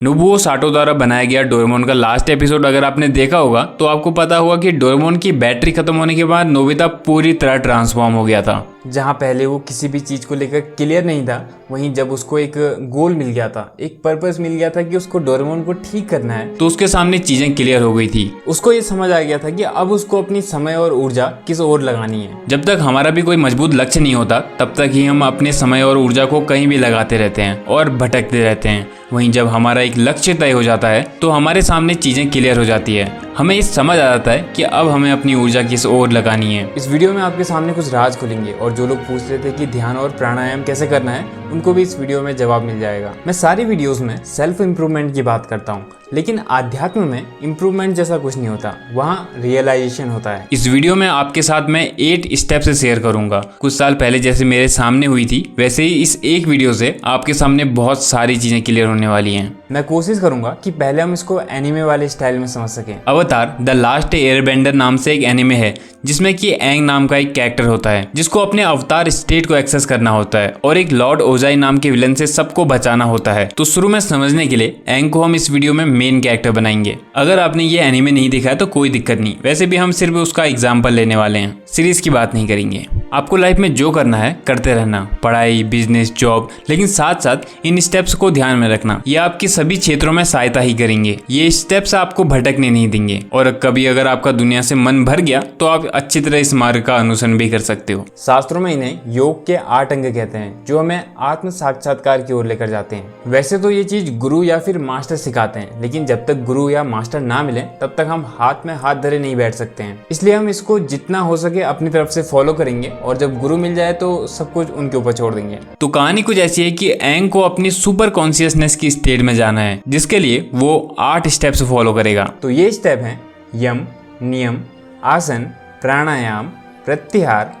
Nobuo साटो द्वारा बनाया गया डोरेमोन का लास्ट एपिसोड अगर आपने देखा होगा तो आपको पता होगा कि डोरेमोन की बैटरी खत्म होने के बाद नोबिता पूरी तरह ट्रांसफॉर्म हो गया था। जहाँ पहले वो किसी भी चीज़ को लेकर क्लियर नहीं था, वहीं जब उसको एक गोल मिल गया था, एक पर्पस मिल गया था कि उसको डोरेमोन को ठीक करना है, तो उसके सामने चीजें क्लियर हो गई थी। उसको ये समझ आ गया था कि अब उसको अपनी समय और ऊर्जा किस ओर लगानी है। जब तक हमारा भी कोई मजबूत लक्ष्य नहीं होता तब तक ही हम अपने समय और ऊर्जा को कहीं भी लगाते रहते हैं और भटकते रहते हैं। वहीं जब हमारा एक लक्ष्य तय हो जाता है तो हमारे सामने चीजें क्लियर हो जाती है, हमें ये समझ आ जाता है कि अब हमें अपनी ऊर्जा किस ओर लगानी है। इस वीडियो में आपके सामने कुछ राज खुलेंगे और जो लोग पूछ रहे थे कि ध्यान और प्राणायाम कैसे करना है, उनको भी इस वीडियो में जवाब मिल जाएगा। मैं सारी वीडियोस में सेल्फ इम्प्रूवमेंट की बात करता हूँ, लेकिन आध्यात्म में इम्प्रूवमेंट जैसा कुछ नहीं होता, वहाँ रियलाइजेशन होता है। इस वीडियो में आपके साथ मैं 8 स्टेप से शेयर करूंगा। कुछ साल पहले जैसे मेरे सामने हुई थी वैसे ही इस एक वीडियो से आपके सामने बहुत सारी चीजें क्लियर होने वाली हैं। मैं कोशिश करूंगा कि पहले हम इसको एनिमे वाले स्टाइल में समझ सकें। अवतार द लास्ट एयरबेंडर नाम से एक एनिमे है जिसमें कि एंग नाम का एक कैरेक्टर होता है जिसको अपने अवतार स्टेट को एक्सेस करना होता है और एक लॉर्ड ओजाई नाम के विलन से सबको बचाना होता है। तो शुरू में समझने के लिए एंग को हम इस वीडियो में मेन कैरेक्टर बनाएंगे। अगर आपने ये एनिमे नहीं देखा है तो कोई दिक्कत नहीं, वैसे भी हम सिर्फ उसका एग्जाम्पल लेने वाले हैं, सीरीज की बात नहीं करेंगे। आपको लाइफ में जो करना है करते रहना, पढ़ाई, बिजनेस, जॉब, लेकिन साथ साथ इन स्टेप्स को ध्यान में रखना। ये आपके सभी क्षेत्रों में सहायता ही करेंगे। ये स्टेप्स आपको भटकने नहीं देंगे और कभी अगर आपका दुनिया से मन भर गया तो आप अच्छी तरह इस मार्ग का अनुसरण भी कर सकते हो। शास्त्रों में इन्हें योग के 8 अंग कहते हैं जो हमें आत्म साक्षात्कार की ओर लेकर जाते हैं। वैसे तो ये चीज गुरु या फिर मास्टर सिखाते हैं, लेकिन जब तक गुरु या मास्टर ना मिले तब तक हम हाथ में हाथ धरे नहीं बैठ सकते हैं। इसलिए हम इसको जितना हो सके अपनी तरफ से फॉलो करेंगे और जब गुरु मिल जाए तो सब कुछ उनके ऊपर छोड़ देंगे। तो कहानी कुछ ऐसी है कि एंग को अपनी सुपर कॉन्शियसनेस की स्टेट में जाना है जिसके लिए वो 8 स्टेप्स फॉलो करेगा। तो ये स्टेप हैं यम, नियम, आसन, प्राणायाम, प्रत्याहार,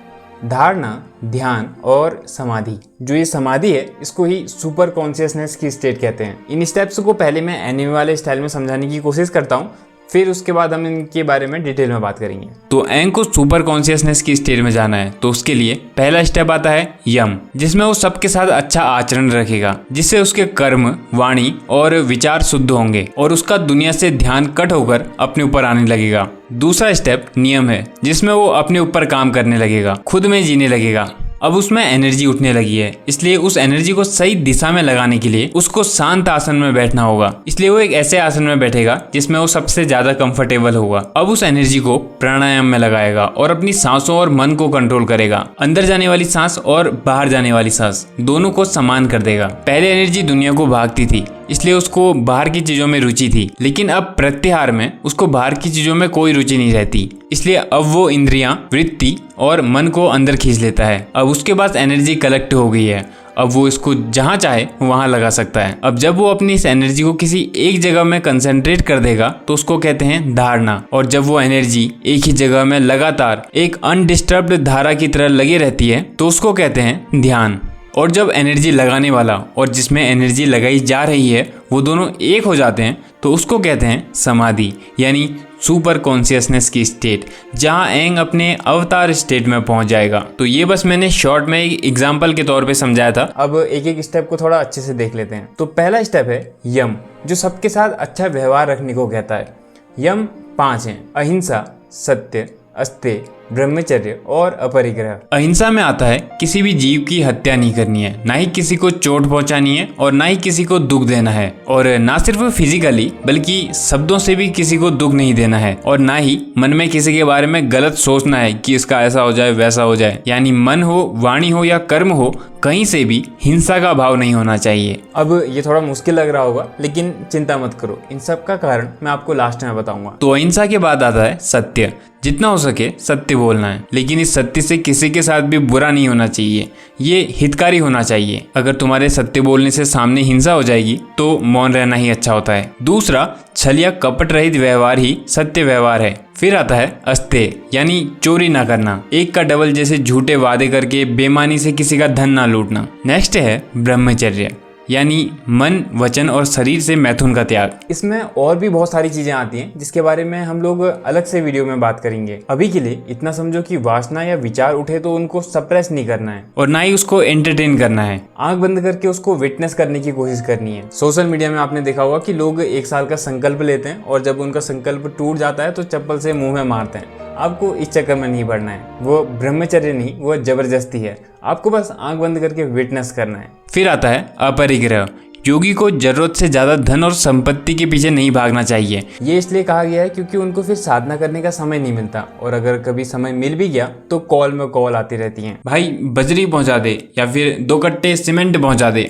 धारणा, ध्यान और समाधि। जो ये समाधि है इसको ही सुपर कॉन्शियसनेस की स्टेट कहते हैं। इन स्टेप्स को पहले मैं एनिमे वाले स्टाइल में समझाने की कोशिश करता हूँ, फिर उसके बाद हम इनके बारे में डिटेल में बात करेंगे। तो एंग को सुपर कॉन्शियसनेस की स्टेट में जाना है तो उसके लिए पहला स्टेप आता है यम, जिसमें वो सबके साथ अच्छा आचरण रखेगा जिससे उसके कर्म, वाणी और विचार शुद्ध होंगे और उसका दुनिया से ध्यान कट होकर अपने ऊपर आने लगेगा। दूसरा स्टेप नियम है जिसमें वो अपने ऊपर काम करने लगेगा, खुद में जीने लगेगा। अब उसमें एनर्जी उठने लगी है, इसलिए उस एनर्जी को सही दिशा में लगाने के लिए उसको शांत आसन में बैठना होगा। इसलिए वो एक ऐसे आसन में बैठेगा जिसमें वो सबसे ज्यादा कंफर्टेबल होगा। अब उस एनर्जी को प्राणायाम में लगाएगा और अपनी सांसों और मन को कंट्रोल करेगा। अंदर जाने वाली सांस और बाहर जाने वाली सांस दोनों को समान कर देगा। पहले एनर्जी दुनिया को भागती थी इसलिए उसको बाहर की चीजों में रुचि थी, लेकिन अब प्रत्याहार में उसको बाहर की चीजों में कोई रुचि नहीं रहती, इसलिए अब वो इंद्रियां, वृत्ति और मन को अंदर खींच लेता है। अब उसके पास एनर्जी कलेक्ट हो गई है, अब वो इसको जहां चाहे वहां लगा सकता है। अब जब वो अपनी इस एनर्जी को किसी एक जगह में कंसंट्रेट कर देगा तो उसको कहते हैं धारणा। और जब वो एनर्जी एक ही जगह में लगातार एक अनडिस्टर्ब्ड धारा की तरह लगी रहती है तो उसको कहते हैं ध्यान। और जब एनर्जी लगाने वाला और जिसमें एनर्जी लगाई जा रही है वो दोनों एक हो जाते हैं तो उसको कहते हैं समाधि, यानी सुपर कॉन्शियसनेस की स्टेट, जहां एंग अपने अवतार स्टेट में पहुंच जाएगा। तो ये बस मैंने शॉर्ट में एक एग्जांपल के तौर पे समझाया था। अब एक एक स्टेप को थोड़ा अच्छे से देख लेते हैं। तो पहला स्टेप है यम, जो सबके साथ अच्छा व्यवहार रखने को कहता है। यम 5 हैं: अहिंसा, सत्य, अस्तेय, ब्रह्मचर्य और अपरिग्रह। अहिंसा में आता है किसी भी जीव की हत्या नहीं करनी है, ना ही किसी को चोट पहुंचानी है और ना ही किसी को दुख देना है, और ना सिर्फ फिजिकली बल्कि शब्दों से भी किसी को दुख नहीं देना है, और ना ही मन में किसी के बारे में गलत सोचना है कि इसका ऐसा हो जाए वैसा हो जाए। यानी मन हो, वाणी हो या कर्म हो, कहीं से भी हिंसा का भाव नहीं होना चाहिए। अब ये थोड़ा मुश्किल लग रहा होगा, लेकिन चिंता मत करो, इन सब का कारण मैं आपको लास्ट में बताऊंगा। तो अहिंसा के बाद आता है सत्य। जितना हो सके सत्य बोलना है, लेकिन इस सत्य से किसी के साथ भी बुरा नहीं होना चाहिए, ये हितकारी होना चाहिए। अगर तुम्हारे सत्य बोलने से सामने हिंसा हो जाएगी तो मौन रहना ही अच्छा होता है। दूसरा, छल या कपट रहित व्यवहार ही सत्य व्यवहार है। फिर आता है अस्तेय, यानी चोरी ना करना, एक का डबल, जैसे झूठे वादे करके बेमानी से किसी का धन ना लूटना। नेक्स्ट है ब्रह्मचर्य, यानी मन, वचन और शरीर से मैथुन का त्याग। इसमें और भी बहुत सारी चीजें आती हैं जिसके बारे में हम लोग अलग से वीडियो में बात करेंगे। अभी के लिए इतना समझो कि वासना या विचार उठे तो उनको सप्रेस नहीं करना है और ना ही उसको एंटरटेन करना है। आंख बंद करके उसको विटनेस करने की कोशिश करनी है। सोशल मीडिया में आपने देखा होगा कि लोग 1 साल का संकल्प लेते हैं और जब उनका संकल्प टूट जाता है तो चप्पल से मुंह में मारते हैं। आपको इस चक्कर में नहीं पड़ना है। वो ब्रह्मचर्य नहीं, वो जबरदस्ती है। आपको बस आंख बंद करके विटनेस करना है। फिर आता है अपरिग्रह। योगी को जरूरत से ज्यादा धन और संपत्ति के पीछे नहीं भागना चाहिए। ये इसलिए कहा गया है क्योंकि उनको फिर साधना करने का समय नहीं मिलता, और अगर कभी समय मिल भी गया तो कॉल में कॉल आती रहती हैं। भाई बजरी पहुंचा दे या फिर 2 कट्टे सीमेंट पहुंचा दे।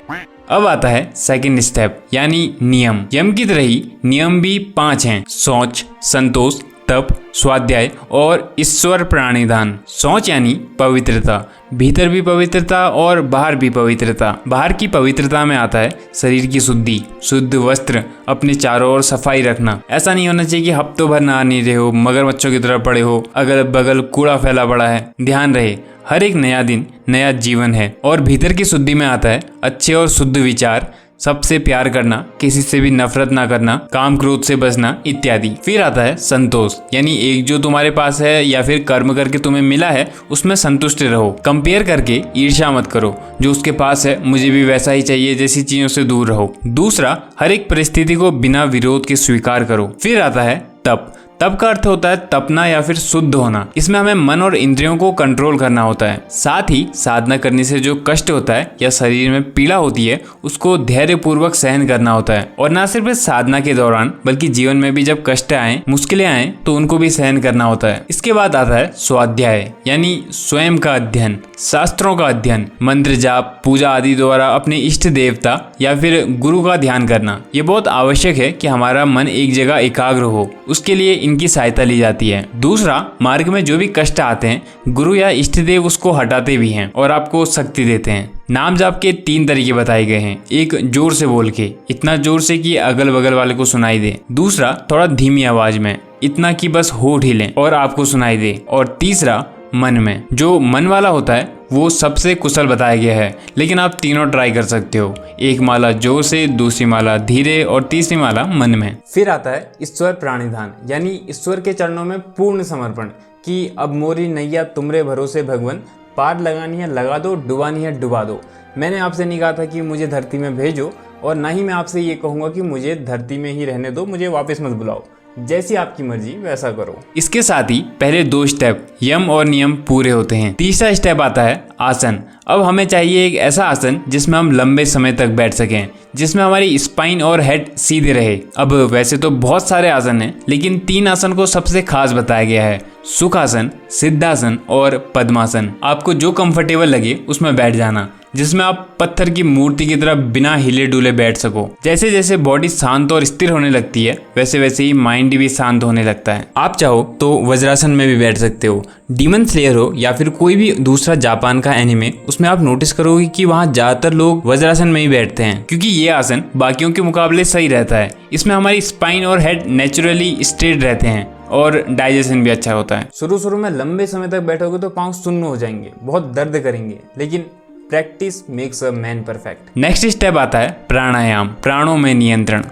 अब आता है सेकंड स्टेप यानी नियम। यम की तरह ही नियम भी 5 हैं: शौच, संतोष, तप, स्वाध्याय और ईश्वर प्राणिधान। शौच यानी पवित्रता, भीतर भी पवित्रता और बाहर भी पवित्रता। बाहर की पवित्रता में आता है शरीर की शुद्धि, शुद्ध वस्त्र, अपने चारों ओर सफाई रखना। ऐसा नहीं होना चाहिए कि हफ्तों भर नहा नहीं रहे हो, मगरमच्छों की तरह पड़े हो, अगल बगल कूड़ा फैला पड़ा है। ध्यान रहे हर एक नया दिन नया जीवन है। और भीतर की शुद्धि में आता है अच्छे और शुद्ध विचार, सबसे प्यार करना, किसी से भी नफरत ना करना, काम क्रोध से बचना इत्यादि। फिर आता है संतोष यानी एक जो तुम्हारे पास है या फिर कर्म करके तुम्हें मिला है उसमें संतुष्ट रहो। कंपेयर करके ईर्ष्या मत करो, जो उसके पास है मुझे भी वैसा ही चाहिए जैसी चीजों से दूर रहो। दूसरा, हर एक परिस्थिति को बिना विरोध के स्वीकार करो। फिर आता है तप। तप का अर्थ होता है तपना या फिर शुद्ध होना। इसमें हमें मन और इंद्रियों को कंट्रोल करना होता है। साथ ही साधना करने से जो कष्ट होता है या शरीर में पीड़ा होती है उसको धैर्य पूर्वक सहन करना होता है। और न सिर्फ साधना के दौरान बल्कि जीवन में भी जब कष्ट आए, मुश्किलें आए तो उनको भी सहन करना होता है। इसके बाद आता है स्वाध्याय यानी स्वयं का अध्ययन, शास्त्रों का अध्ययन, मंत्र जाप, पूजा आदि द्वारा अपने इष्ट देवता या फिर गुरु का ध्यान करना। ये बहुत आवश्यक है कि हमारा मन एक जगह एकाग्र हो। उसके लिए इनकी सहायता ली जाती है। दूसरा, मार्ग में जो भी कष्ट आते हैं गुरु या इष्ट देव उसको हटाते भी हैं और आपको शक्ति देते हैं। नाम जाप के 3 तरीके बताए गए हैं। एक, जोर से बोल के, इतना जोर से कि अगल बगल वाले को सुनाई दे। दूसरा, थोड़ा धीमी आवाज में, इतना कि बस होठ हिलें और आपको सुनाई दे। और तीसरा, मन में। जो मन वाला होता है वो सबसे कुशल बताया गया है, लेकिन आप तीनों ट्राई कर सकते हो। एक माला जोर से, दूसरी माला धीरे और तीसरी माला मन में। फिर आता है ईश्वर प्राणिधान यानी ईश्वर के चरणों में पूर्ण समर्पण कि अब मोरी नैया तुमरे भरोसे भगवान, पार लगानी है लगा दो, डुबानी है डुबा दो। मैंने आपसे नहीं कहा था कि मुझे धरती में भेजो, और ना ही मैं आपसे ये कहूँगा कि मुझे धरती में ही रहने दो, मुझे वापस मत बुलाओ। जैसी आपकी मर्जी वैसा करो। इसके साथ ही पहले 2 स्टेप यम और नियम पूरे होते हैं। तीसरा स्टेप आता है आसन। अब हमें चाहिए एक ऐसा आसन जिसमें हम लंबे समय तक बैठ सकें, जिसमें हमारी स्पाइन और हेड सीधे रहे। अब वैसे तो बहुत सारे आसन हैं, लेकिन 3 आसन को सबसे खास बताया गया है: सुखासन, सिद्धासन और पद्मासन। आपको जो कंफर्टेबल लगे उसमें बैठ जाना, जिसमें आप पत्थर की मूर्ति की तरह बिना हिले डुले बैठ सको। जैसे जैसे बॉडी शांत और स्थिर होने लगती है वैसे वैसे ही माइंड भी शांत होने लगता है। आप चाहो तो वज्रासन में भी बैठ सकते हो। डीमन स्लेयर हो या फिर कोई भी दूसरा जापान का एनिमे, उसमें आप नोटिस करोगे कि वहाँ ज्यादातर लोग वज्रासन में ही बैठते हैं, क्योंकि ये आसन बाकियों के मुकाबले सही रहता है। इसमें हमारी स्पाइन और हेड नेचुरली स्ट्रेट रहते हैं और डाइजेशन भी अच्छा होता है। शुरू में लंबे समय तक बैठोगे तो पाँव सुन्न हो जाएंगे, बहुत दर्द करेंगे, लेकिन practice makes a man perfect. Next step आता है प्राणायाम, प्राणों में नियंत्रण।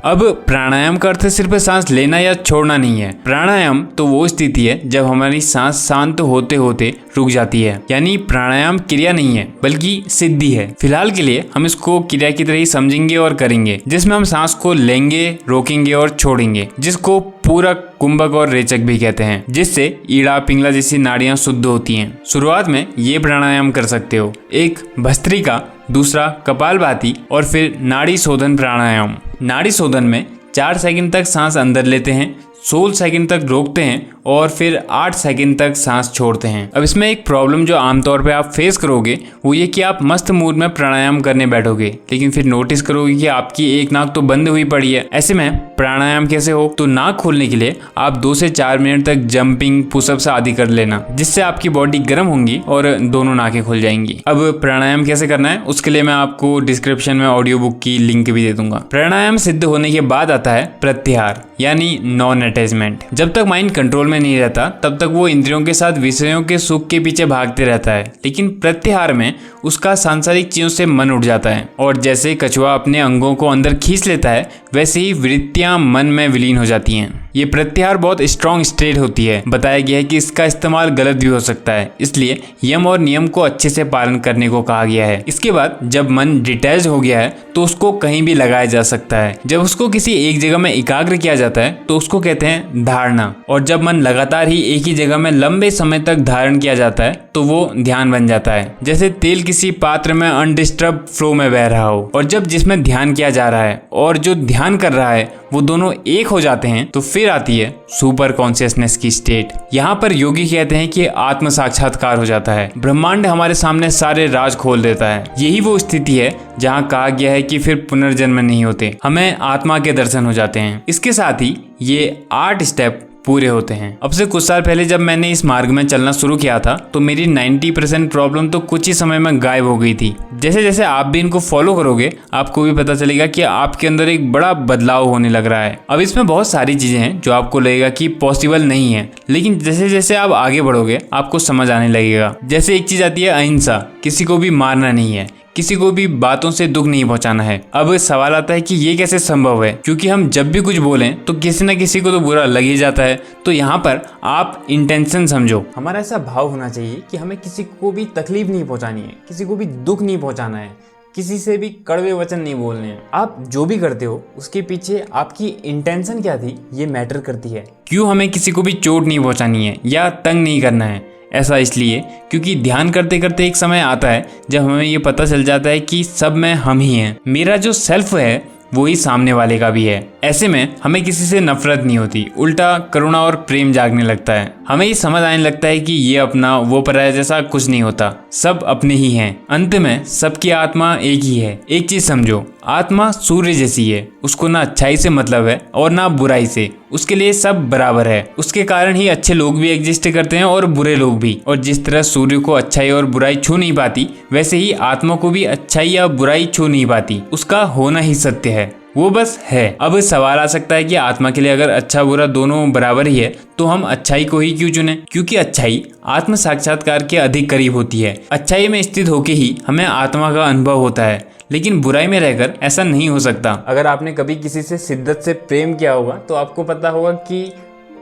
अब प्राणायाम का अर्थ सिर्फ सांस लेना या छोड़ना नहीं है। प्राणायाम तो वो स्थिति है जब हमारी सांस शांत होते होते रुक जाती है, यानी प्राणायाम क्रिया नहीं है बल्कि सिद्धि है। फिलहाल के लिए हम इसको क्रिया की तरह ही समझेंगे और करेंगे, जिसमें हम सांस को लेंगे, रोकेंगे और छोड़ेंगे, जिसको पूरक, कुंभक और रेचक भी कहते हैं, जिससे ईड़ा पिंगला जैसी नाड़ियां शुद्ध होती हैं। शुरुआत में ये प्राणायाम कर सकते हो: एक भस्त्रिका, दूसरा कपालभाति और फिर नाड़ी शोधन प्राणायाम। नाड़ी शोधन में 4 सेकंड तक सांस अंदर लेते हैं, 16 सेकंड तक रोकते हैं और फिर 8 सेकंड तक सांस छोड़ते हैं। अब इसमें एक प्रॉब्लम जो आमतौर पे आप फेस करोगे वो ये कि आप मस्त मूड में प्राणायाम करने बैठोगे, लेकिन फिर नोटिस करोगे कि आपकी एक नाक तो बंद हुई पड़ी है। ऐसे में प्राणायाम कैसे हो? तो नाक खोलने के लिए आप 2 से 4 मिनट तक जंपिंग, पुशअप्स आदि कर लेना, जिससे आपकी बॉडी गर्म होंगी और दोनों नाकें खुल जाएंगी। अब प्राणायाम कैसे करना है उसके लिए मैं आपको डिस्क्रिप्शन में ऑडियो बुक की लिंक भी दे दूंगा। प्राणायाम सिद्ध होने के बाद आता है प्रत्याहार यानी नॉन अटैचमेंट। जब तक माइंड कंट्रोल में में नहीं रहता तब तक वो इंद्रियों के साथ विषयों के सुख के पीछे भागते रहता है, लेकिन प्रत्याहार में उसका सांसारिक चीजों से मन उठ जाता है और जैसे कछुआ अपने अंगों को अंदर खींच लेता है वैसे ही वृत्तियां मन में विलीन हो जाती हैं। ये प्रत्याहार बहुत स्ट्रॉन्ग स्टेट होती है। बताया गया है कि इसका इस्तेमाल गलत भी हो सकता है, इसलिए यम और नियम को अच्छे से पालन करने को कहा गया है। इसके बाद जब मन डिटैच हो गया है तो उसको कहीं भी लगाया जा सकता है। जब उसको किसी एक जगह में एकाग्र किया जाता है तो उसको कहते हैं धारणा, और जब मन लगातार ही एक ही जगह में लंबे समय तक धारण किया जाता है तो वो ध्यान बन जाता है। जैसे तेल किसी पात्र में अनडिस्टर्ब फ्लो में बह रहा हो, और जब जिसमें ध्यान किया जा रहा है और जो ध्यान कर रहा है वो दोनों एक हो जाते हैं तो फिर आती है सुपर कॉन्शियसनेस की स्टेट। यहाँ पर योगी कहते हैं कि आत्म साक्षात्कार हो जाता है। ब्रह्मांड हमारे सामने सारे राज खोल देता है। यही वो स्थिति है जहाँ कहा गया है कि फिर पुनर्जन्म नहीं होते, हमें आत्मा के दर्शन हो जाते हैं। इसके साथ ही ये 8 स्टेप पूरे होते हैं। अब से कुछ साल पहले जब मैंने इस मार्ग में चलना शुरू किया था तो मेरी 90% प्रॉब्लम तो कुछ ही समय में गायब हो गई थी। जैसे जैसे आप भी इनको फॉलो करोगे आपको भी पता चलेगा कि आपके अंदर एक बड़ा बदलाव होने लग रहा है। अब इसमें बहुत सारी चीजें हैं जो आपको लगेगा कि पॉसिबल नहीं है, लेकिन जैसे जैसे आप आगे बढ़ोगे आपको समझ आने लगेगा। जैसे एक चीज आती है अहिंसा, किसी को भी मारना नहीं है, किसी को भी बातों से दुख नहीं पहुंचाना है। अब सवाल आता है कि ये कैसे संभव है, क्योंकि हम जब भी कुछ बोलें तो किसी न किसी को तो बुरा लग ही जाता है। तो यहाँ पर आप इंटेंशन समझो। हमारा ऐसा भाव होना चाहिए कि हमें किसी को भी तकलीफ नहीं पहुंचानी है, किसी को भी दुख नहीं पहुंचाना है, किसी से भी कड़वे वचन नहीं बोलने हैं। आप जो भी करते हो उसके पीछे आपकी इंटेंशन क्या थी ये मैटर करती है। क्यों हमें किसी को भी चोट नहीं पहुंचानी है या तंग नहीं करना है? ऐसा इसलिए क्योंकि ध्यान करते करते एक समय आता है जब हमें ये पता चल जाता है कि सब में हम ही हैं। मेरा जो सेल्फ है वो ही सामने वाले का भी है। ऐसे में हमें किसी से नफरत नहीं होती, उल्टा करुणा और प्रेम जागने लगता है। हमें ये समझ आने लगता है कि ये अपना वो पराया जैसा कुछ नहीं होता, सब अपने ही हैं। अंत में सबकी आत्मा एक ही है। एक चीज समझो, आत्मा सूर्य जैसी है, उसको ना अच्छाई से मतलब है और ना बुराई से। उसके लिए सब बराबर है। उसके कारण ही अच्छे लोग भी एग्जिस्ट करते हैं और बुरे लोग भी। और जिस तरह सूर्य को अच्छाई और बुराई छू नहीं पाती, वैसे ही आत्मा को भी अच्छाई या बुराई छू नहीं पाती। उसका होना ही सत्य है, वो बस है। अब सवाल आ सकता है कि आत्मा के लिए अगर अच्छा बुरा दोनों बराबर ही है तो हम अच्छाई को ही क्यों चुने? क्योंकि अच्छाई आत्म साक्षात्कार के अधिक करीब होती है। अच्छाई में स्थित होके ही हमें आत्मा का अनुभव होता है, लेकिन बुराई में रहकर ऐसा नहीं हो सकता। अगर आपने कभी किसी से शिद्दत से प्रेम किया होगा तो आपको पता होगा कि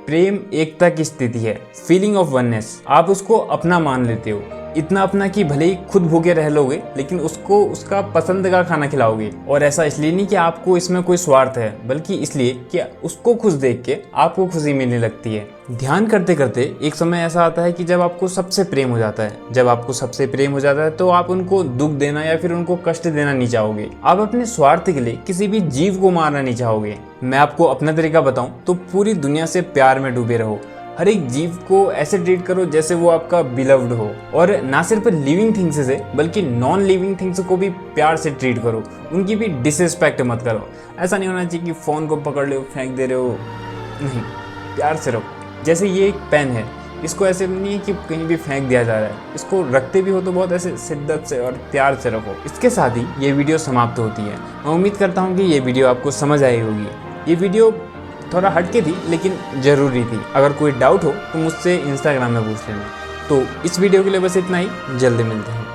प्रेम एकता की स्थिति है, फीलिंग ऑफ वननेस। आप उसको अपना मान लेते हो, इतना अपना कि भले ही खुद भूखे रह लोगे लेकिन उसको उसका पसंद का खाना खिलाओगे। और ऐसा इसलिए नहीं कि आपको इसमें कोई स्वार्थ है, बल्कि इसलिए कि उसको खुश देख के आपको खुशी मिलने लगती है। ध्यान करते करते एक समय ऐसा आता है कि जब आपको सबसे प्रेम हो जाता है। जब आपको सबसे प्रेम हो जाता है तो आप उनको दुख देना या फिर उनको कष्ट देना नहीं चाहोगे। आप अपने स्वार्थ के लिए किसी भी जीव को मारना नहीं चाहोगे। मैं आपको अपना तरीका बताऊं तो पूरी दुनिया से प्यार में डूबे रहो। हर एक जीव को ऐसे ट्रीट करो जैसे वो आपका बिलव्ड हो, और ना सिर्फ लिविंग थिंग्स से बल्कि नॉन लिविंग थिंग्स को भी प्यार से ट्रीट करो। उनकी भी डिसरिस्पेक्ट मत करो। ऐसा नहीं होना चाहिए कि फ़ोन को पकड़ लो फेंक दे रहे हो, नहीं, प्यार से रखो। जैसे ये एक पेन है, इसको ऐसे नहीं है कि कहीं भी फेंक दिया जा रहा है, इसको रखते भी हो तो बहुत ऐसे शिद्दत से और प्यार से रखो। इसके साथ ही ये वीडियो समाप्त होती है। मैं उम्मीद करता हूँ कि ये वीडियो आपको समझ आई होगी। ये वीडियो थोड़ा हटके थी लेकिन ज़रूरी थी। अगर कोई डाउट हो तो मुझसे इंस्टाग्राम में पूछ लेना। तो इस वीडियो के लिए बस इतना ही, जल्दी मिलते हैं।